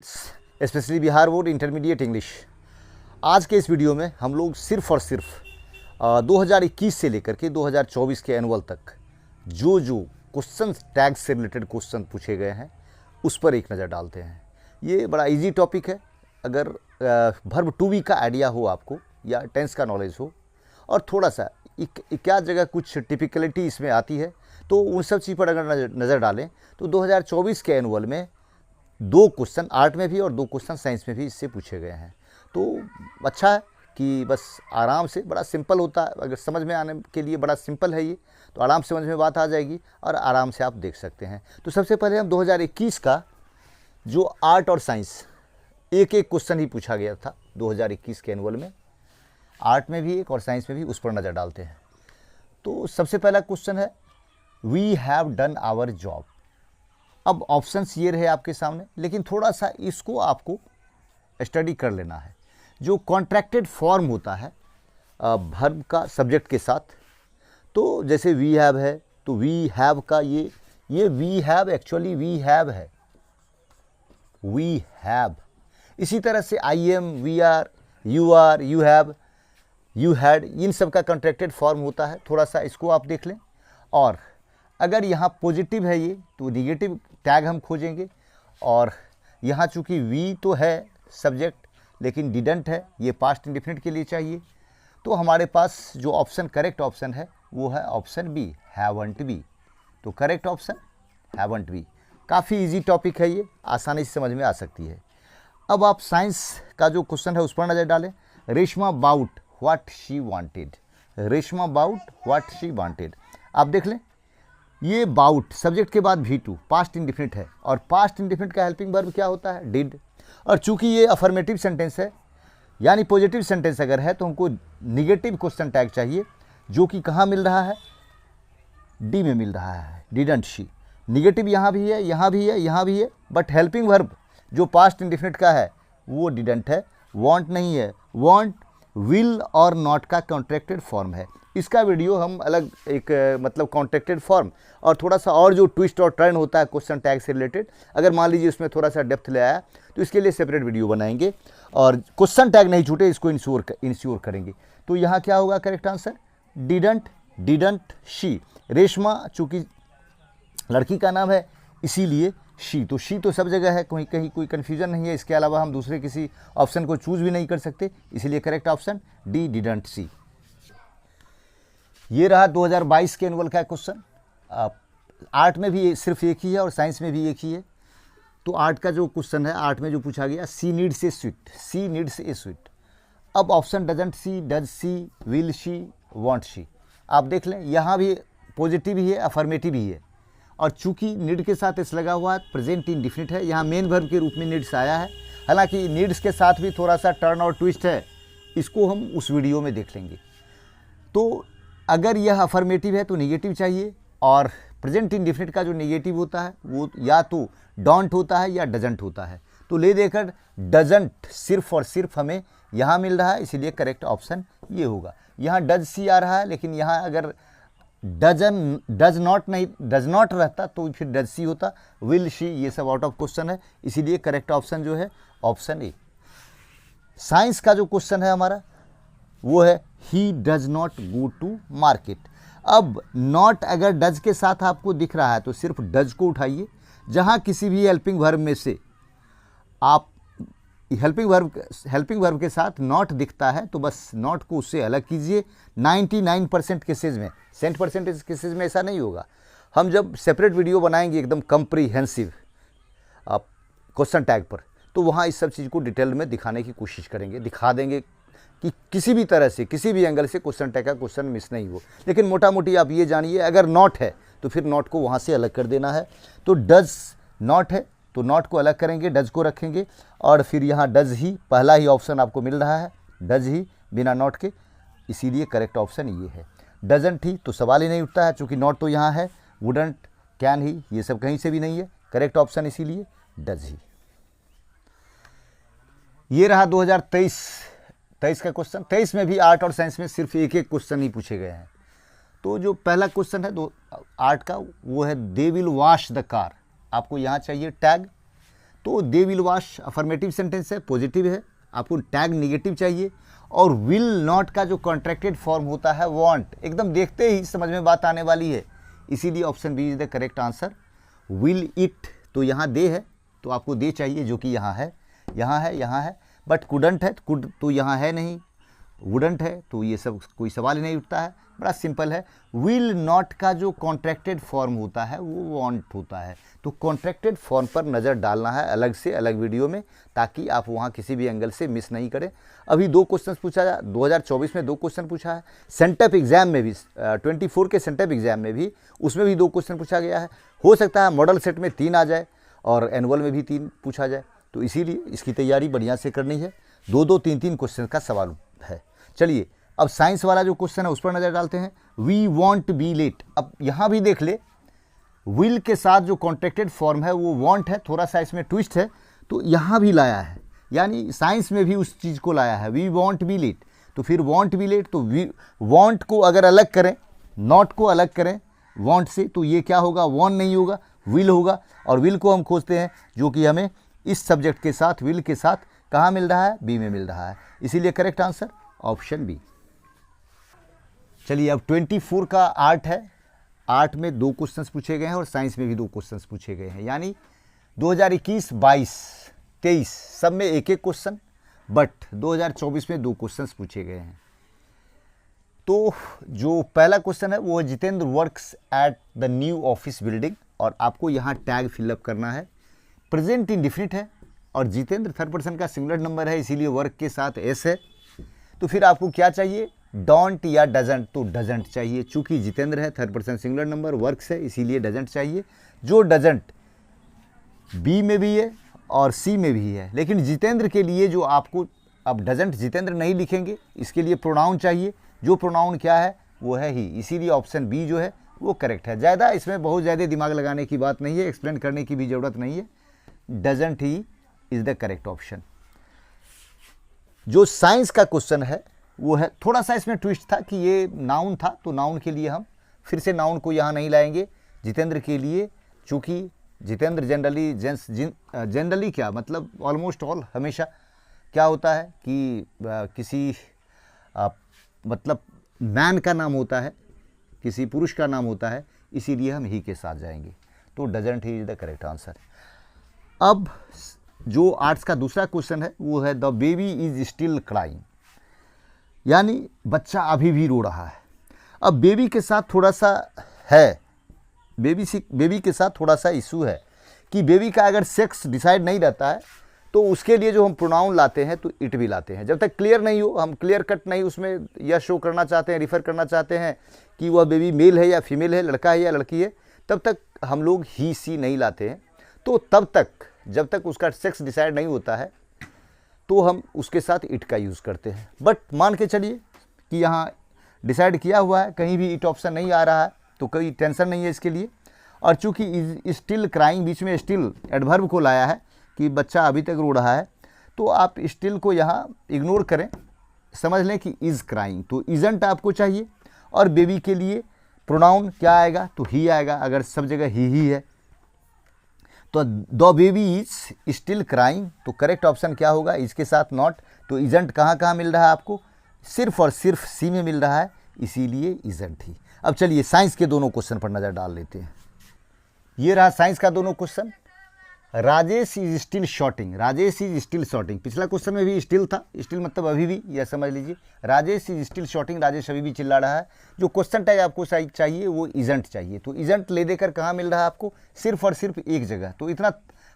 Specially Bihar board intermediate English. आज के इस वीडियो में हम लोग सिर्फ और सिर्फ 2021 से लेकर के 2024 के एनुअल तक जो क्वेश्चन टैग से रिलेटेड क्वेश्चन पूछे गए हैं उस पर एक नज़र डालते हैं। ये बड़ा इजी टॉपिक है। अगर वर्ब टू बी का आइडिया हो आपको या टेंस का नॉलेज हो और थोड़ा सा क्या जगह कुछ टिपिकलिटी इसमें आती है तो उन सब चीज़ पर अगर नज़र डालें तो 2024 के एनुअल में 2 क्वेश्चन आर्ट में भी और 2 क्वेश्चन साइंस में भी इससे पूछे गए हैं। तो अच्छा है कि बस आराम से, बड़ा सिंपल होता है, अगर समझ में आने के लिए बड़ा सिंपल है ये, तो आराम से समझ में बात आ जाएगी और आराम से आप देख सकते हैं। तो सबसे पहले हम 2021 का जो आर्ट और साइंस एक क्वेश्चन ही पूछा गया था 2021 के एनुअल में, आर्ट में भी एक और साइंस में भी, उस पर नज़र डालते हैं। तो सबसे पहला क्वेश्चन है we have done our job. अब ऑप्शंस ये रहे आपके सामने, लेकिन थोड़ा सा इसको आपको स्टडी कर लेना है। जो कॉन्ट्रैक्टेड फॉर्म होता है वर्ब का सब्जेक्ट के साथ, तो जैसे वी हैव है तो वी हैव का ये we have actually we have है, वी हैव। इसी तरह से I am, we are, you have, you had, इन सब का कॉन्ट्रैक्टेड फॉर्म होता है। थोड़ा सा इसको आप देख लें। और अगर यहाँ पॉजिटिव है ये तो निगेटिव टैग हम खोजेंगे। और यहाँ चूँकि वी तो है सब्जेक्ट लेकिन डिडंट है, ये पास्ट इंडेफिनिट के लिए चाहिए, तो हमारे पास जो ऑप्शन करेक्ट ऑप्शन है वो है ऑप्शन बी, हैवंट बी। तो करेक्ट ऑप्शन हैवंट बी। काफ़ी इजी टॉपिक है ये, आसानी से समझ में आ सकती है। अब आप साइंस का जो क्वेश्चन है उस पर नज़र डालें। Reshma bought what she wanted, Reshma bought what she wanted. आप देख लें, ये बाउट सब्जेक्ट के बाद V2 पास्ट इंडेफिनिट है और पास्ट इंडेफिनिट का हेल्पिंग वर्ब क्या होता है, डिड। और चूंकि ये अफर्मेटिव सेंटेंस है यानी पॉजिटिव सेंटेंस अगर है तो हमको निगेटिव क्वेश्चन टैग चाहिए, जो कि कहाँ मिल रहा है, डी में मिल रहा है, डिडंट शी। निगेटिव यहाँ भी है, यहाँ भी है, यहाँ भी है, बट हेल्पिंग वर्ब जो पास्ट इंडेफिनिट का है वो डिडंट है, वांट नहीं है। वांट विल और नॉट का कॉन्ट्रैक्टेड फॉर्म है। इसका वीडियो हम अलग एक मतलब कॉन्ट्रैक्टेड फॉर्म और थोड़ा सा और जो ट्विस्ट और टर्न होता है क्वेश्चन टैग से रिलेटेड, अगर मान लीजिए उसमें थोड़ा सा डेप्थ ले आया तो इसके लिए सेपरेट वीडियो बनाएंगे और क्वेश्चन टैग नहीं छूटे इसको इंश्योर करेंगे। तो यहाँ क्या होगा correct answer, didn't, didn't she. Reshma चूँकि लड़की का नाम है इसीलिए शी, तो शी तो सब जगह है, कहीं कोई कन्फ्यूजन नहीं है। इसके अलावा हम दूसरे किसी ऑप्शन को चूज भी नहीं कर सकते, इसीलिए correct option D, didn't see. ये रहा 2022 के एनुअल का क्वेश्चन। आर्ट में भी सिर्फ एक ही है और साइंस में भी एक ही है। तो आर्ट का जो क्वेश्चन है, आर्ट में जो पूछा गया, she needs a sweet, she needs a sweet. अब option doesn't she, does she, will she, want she. आप देख लें, यहाँ भी पॉजिटिव ही है, अफर्मेटिव ही है, और चूंकि नीड के साथ इस लगा हुआ है, प्रेजेंट इंडेफिनिट है, यहाँ मेन वर्ब के रूप में नीड्स आया है। हालांकि नीड्स के साथ भी थोड़ा सा टर्न और ट्विस्ट है, इसको हम उस वीडियो में देख लेंगे। तो अगर यह अफर्मेटिव है तो नेगेटिव चाहिए, और प्रेजेंट इंडेफिनिट का जो नेगेटिव होता है वो या तो डोंट होता है या डजंट होता है। तो ले देकर डजंट सिर्फ और सिर्फ हमें यहाँ मिल रहा है, इसीलिए करेक्ट ऑप्शन ये होगा। यहाँ डज सी आ रहा है, लेकिन यहाँ अगर डज नॉट रहता तो फिर डज सी होता, विल शी, ये सब आउट ऑफ क्वेश्चन है, इसीलिए करेक्ट ऑप्शन जो है ऑप्शन ए। साइंस का जो क्वेश्चन है हमारा वो है ही does not go to market. अब नॉट अगर डज के साथ आपको दिख रहा है तो सिर्फ डज को उठाइए। जहां किसी भी हेल्पिंग वर्ब में से आप हेल्पिंग वर्ब के साथ नॉट दिखता है तो बस नॉट को उससे अलग कीजिए। 99% केसेज में, 100% केसेज में ऐसा नहीं होगा। हम जब सेपरेट वीडियो बनाएंगे एकदम कम्प्रीहेंसिव क्वेश्चन टैग पर, तो वहाँ इस सब चीज़ को डिटेल में दिखाने की कोशिश करेंगे, दिखा देंगे कि किसी भी तरह से, किसी भी एंगल से क्वेश्चन टैग का क्वेश्चन मिस नहीं हो। लेकिन मोटा मोटी आप ये जानिए, अगर नॉट है तो फिर नॉट को वहाँ से अलग कर देना है। तो डज नॉट है तो नॉट को अलग करेंगे, डज को रखेंगे, और फिर यहाँ डज ही, पहला ही ऑप्शन आपको मिल रहा है, डज ही बिना नॉट के, इसीलिए करेक्ट ऑप्शन ये है। डजंट ही तो सवाल ही नहीं उठता है, चूँकि नॉट तो यहाँ है। वुडंट, कैन ही, ये सब कहीं से भी नहीं है, करेक्ट ऑप्शन इसीलिए डज ही। ये रहा 2023 का क्वेश्चन। 23 में भी आर्ट और साइंस में सिर्फ एक क्वेश्चन ही पूछे गए हैं। तो जो पहला क्वेश्चन है आर्ट का वो है they will wash the car. आपको यहाँ चाहिए टैग, तो they will wash affirmative sentence है, पॉजिटिव है, आपको टैग निगेटिव चाहिए। और विल नॉट का जो कॉन्ट्रैक्टेड फॉर्म होता है वांट, एकदम देखते ही समझ में बात आने वाली है, इसीलिए option B is the correct answer. Will it, तो यहाँ दे है तो आपको दे चाहिए, जो कि यहाँ है, यहाँ है, यहाँ है, बट कुडंट है, कुड तो यहाँ है नहीं, वुडंट है, तो ये सब कोई सवाल ही नहीं उठता है, बड़ा सिंपल है। विल नॉट का जो कॉन्ट्रैक्टेड फॉर्म होता है वो वांट होता है। तो कॉन्ट्रैक्टेड फॉर्म पर नज़र डालना है अलग से, अलग वीडियो में, ताकि आप वहाँ किसी भी एंगल से मिस नहीं करें। अभी 2 क्वेश्चन पूछा, 2024 में 2 क्वेश्चन पूछा है, सेंटअप एग्जाम में भी 24 के सेंटअप एग्जाम में भी, उसमें भी 2 क्वेश्चन पूछा गया है। हो सकता है मॉडल सेट में 3 आ जाए और एनुअल में भी 3 पूछा जाए, तो इसीलिए इसकी तैयारी बढ़िया से करनी है। 2-2, 3-3 क्वेश्चन का सवाल है। चलिए अब साइंस वाला जो क्वेश्चन है उस पर नज़र डालते हैं। वी वॉन्ट बी लेट, अब यहाँ भी देख ले, विल के साथ जो कॉन्ट्रैक्टेड फॉर्म है वो वांट है, थोड़ा सा इसमें ट्विस्ट है, तो यहाँ भी लाया है, यानी साइंस में भी उस चीज़ को लाया है, वी वॉन्ट बी लेट। तो फिर वॉन्ट बी लेट, तो वी वॉन्ट को अगर अलग करें, नॉट को अलग करें वॉन्ट से, तो ये क्या होगा, वॉन्ट नहीं होगा, विल होगा। और विल को हम खोजते हैं, जो कि हमें इस सब्जेक्ट के साथ, विल के साथ कहाँ मिल रहा है, बी में मिल रहा है, इसीलिए करेक्ट आंसर ऑप्शन बी। चलिए अब 24 का आर्ट है। आर्ट में 2 क्वेश्चंस पूछे गए हैं और साइंस में भी 2 क्वेश्चंस पूछे गए हैं, यानी 2021, 22, 23 सब में एक एक क्वेश्चन, बट 2024 में 2 क्वेश्चंस पूछे गए हैं। तो जो पहला क्वेश्चन है वो है Jitendra works at the new office building, और आपको यहाँ टैग फिलअप करना है। प्रेजेंट इंडिफिनिट है और जितेंद्र 3rd पर्सन का सिंगुलर नंबर है, इसीलिए वर्क के साथ एस है। तो फिर आपको क्या चाहिए, डोंट या डजंट, तो डजंट चाहिए, चूंकि जितेंद्र है 3rd person singular number, works है, इसीलिए डजंट चाहिए। जो डजंट बी में भी है और सी में भी है, लेकिन जितेंद्र के लिए जो आपको, अब डजंट जितेंद्र नहीं लिखेंगे, इसके लिए प्रोनाउन चाहिए, जो प्रोनाउन क्या है वो है ही, इसीलिए ऑप्शन बी जो है वो करेक्ट है। ज़्यादा इसमें बहुत ज़्यादा दिमाग लगाने की बात नहीं है, एक्सप्लेन करने की भी ज़रूरत नहीं है, doesn't he is the correct option. जो साइंस का क्वेश्चन है वो है, थोड़ा सा इसमें ट्विस्ट था कि ये नाउन था, तो नाउन के लिए हम फिर से नाउन को यहाँ नहीं लाएंगे जितेंद्र के लिए, चूँकि जितेंद्र जनरली क्या मतलब ऑलमोस्ट ऑल, हमेशा क्या होता है कि किसी मतलब मैन का नाम होता है, किसी पुरुष का नाम होता है, इसीलिए हम ही के साथ जाएंगे, तो doesn't he is the correct answer. अब जो आर्ट्स का दूसरा क्वेश्चन है वो है the baby is still crying, यानी बच्चा अभी भी रो रहा है। अब बेबी के साथ थोड़ा सा है, बेबी के साथ थोड़ा सा इशू है कि बेबी का अगर सेक्स डिसाइड नहीं रहता है तो उसके लिए जो हम प्रोनाउन लाते हैं तो इट भी लाते हैं। जब तक क्लियर नहीं हो, हम क्लियर कट नहीं उसमें यह शो करना चाहते हैं, रिफ़र करना चाहते हैं कि वह बेबी मेल है या फीमेल है, लड़का है या लड़की है, तब तक हम लोग ही सी नहीं लाते हैं। तो तब तक जब तक उसका सेक्स डिसाइड नहीं होता है तो हम उसके साथ इट का यूज़ करते हैं। बट मान के चलिए कि यहाँ डिसाइड किया हुआ है, कहीं भी इट ऑप्शन नहीं आ रहा है, तो कोई टेंशन नहीं है इसके लिए। और चूंकि इज स्टिल क्राइंग, बीच में स्टिल एडवर्ब को लाया है कि बच्चा अभी तक रो रहा है, तो आप स्टिल को यहाँ इग्नोर करें, समझ लें कि इज़ क्राइंग, तो इजंट आपको चाहिए। और बेबी के लिए प्रोनाउन क्या आएगा, तो ही आएगा, अगर सब जगह ही है। तो the baby is still crying, तो करेक्ट ऑप्शन क्या होगा, इसके साथ नॉट। तो इजंट कहाँ कहाँ मिल रहा है आपको, सिर्फ और सिर्फ सी में मिल रहा है, इसीलिए इजंट ही। अब चलिए साइंस के दोनों क्वेश्चन पर नज़र डाल लेते हैं। ये रहा साइंस का दोनों question. Rajesh is still shouting, Rajesh is still shouting, पिछला क्वेश्चन में भी स्टिल था, स्टिल मतलब अभी भी, यह समझ लीजिए। Rajesh is still shouting, Rajesh अभी भी चिल्ला रहा है। जो क्वेश्चन टैग आपको चाहिए वो इजंट चाहिए, तो इजंट ले देकर कहाँ मिल रहा है आपको, सिर्फ और सिर्फ एक जगह। तो इतना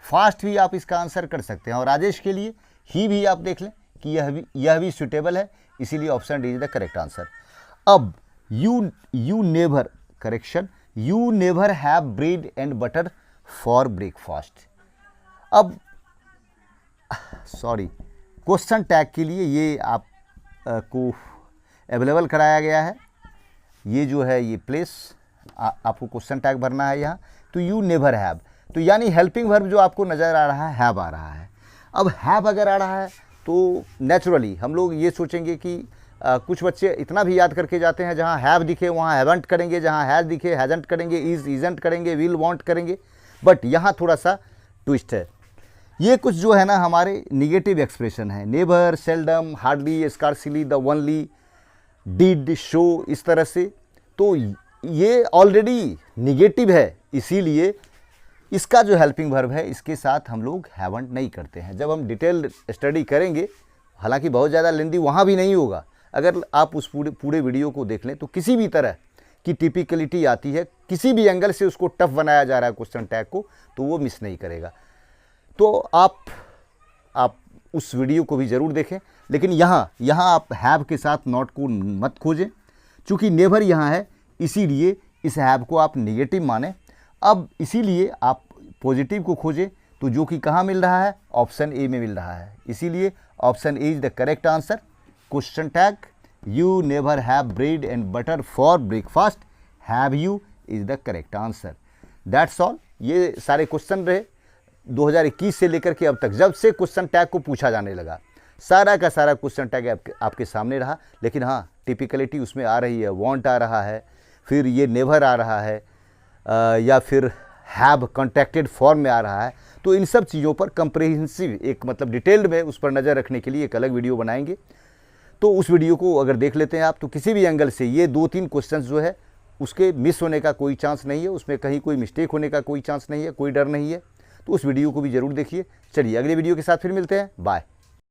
फास्ट भी आप इसका आंसर कर सकते हैं। और राजेश के लिए ही भी आप देख लें कि यह भी सुटेबल है, इसीलिए option D is the correct answer. अब you never, correction, you never have bread and butter for breakfast. अब सॉरी, क्वेश्चन टैग के लिए ये आप को अवेलेबल कराया गया है, ये जो है ये प्लेस आपको क्वेश्चन टैग भरना है यहाँ। तो यू नेवर हैव, तो यानी हेल्पिंग वर्ब जो आपको नज़र आ रहा है हैव आ रहा है। अब हैव अगर आ रहा है तो नेचुरली हम लोग ये सोचेंगे कि कुछ बच्चे इतना भी याद करके जाते हैं, जहाँ हैव दिखे वहाँ हैवंट करेंगे, जहाँ हैज़ दिखे हैजंट करेंगे, इज इजंट करेंगे, विल वांट करेंगे। बट यहाँ थोड़ा सा ट्विस्ट है, ये कुछ जो है ना हमारे निगेटिव एक्सप्रेशन है, never, seldom, hardly, scarcely, the only, did, show, इस तरह से। तो ये ऑलरेडी निगेटिव है, इसीलिए इसका जो हेल्पिंग वर्ब है इसके साथ हम लोग हैवंट नहीं करते हैं। जब हम डिटेल स्टडी करेंगे, हालांकि बहुत ज़्यादा लेंदी वहाँ भी नहीं होगा, अगर आप उस पूरे वीडियो को देख लें तो किसी भी तरह की टिपिकलिटी आती है, किसी भी एंगल से उसको टफ बनाया जा रहा है क्वेश्चन टैग को, तो वो मिस नहीं करेगा। तो आप उस वीडियो को भी ज़रूर देखें। लेकिन यहाँ आप हैव के साथ नॉट को मत खोजें, चूँकि नेवर यहाँ है इसीलिए इस हैव को आप निगेटिव माने। अब इसीलिए आप पॉजिटिव को खोजें, तो जो कि कहाँ मिल रहा है, ऑप्शन ए में मिल रहा है, इसीलिए option A is the correct answer. Question tag you never have bread and butter for breakfast, have you is the correct answer. That's all. ये सारे क्वेश्चन रहे 2021 से लेकर के अब तक, जब से क्वेश्चन टैग को पूछा जाने लगा, सारा का सारा क्वेश्चन टैग आपके सामने रहा। लेकिन हाँ, टिपिकलिटी उसमें आ रही है, वांट आ रहा है, फिर ये नेवर आ रहा है, या फिर हैव कॉन्ट्रैक्टेड फॉर्म में आ रहा है। तो इन सब चीज़ों पर कंप्रिहेंसिव एक मतलब डिटेल्ड में उस पर नज़र रखने के लिए एक अलग वीडियो बनाएंगे। तो उस वीडियो को अगर देख लेते हैं आप, तो किसी भी एंगल से ये 2-3 क्वेश्चंस जो है उसके मिस होने का कोई चांस नहीं है, उसमें कहीं कोई मिस्टेक होने का कोई चांस नहीं है, कोई डर नहीं है। तो उस वीडियो को भी ज़रूर देखिए। चलिए अगले वीडियो के साथ फिर मिलते हैं, बाय।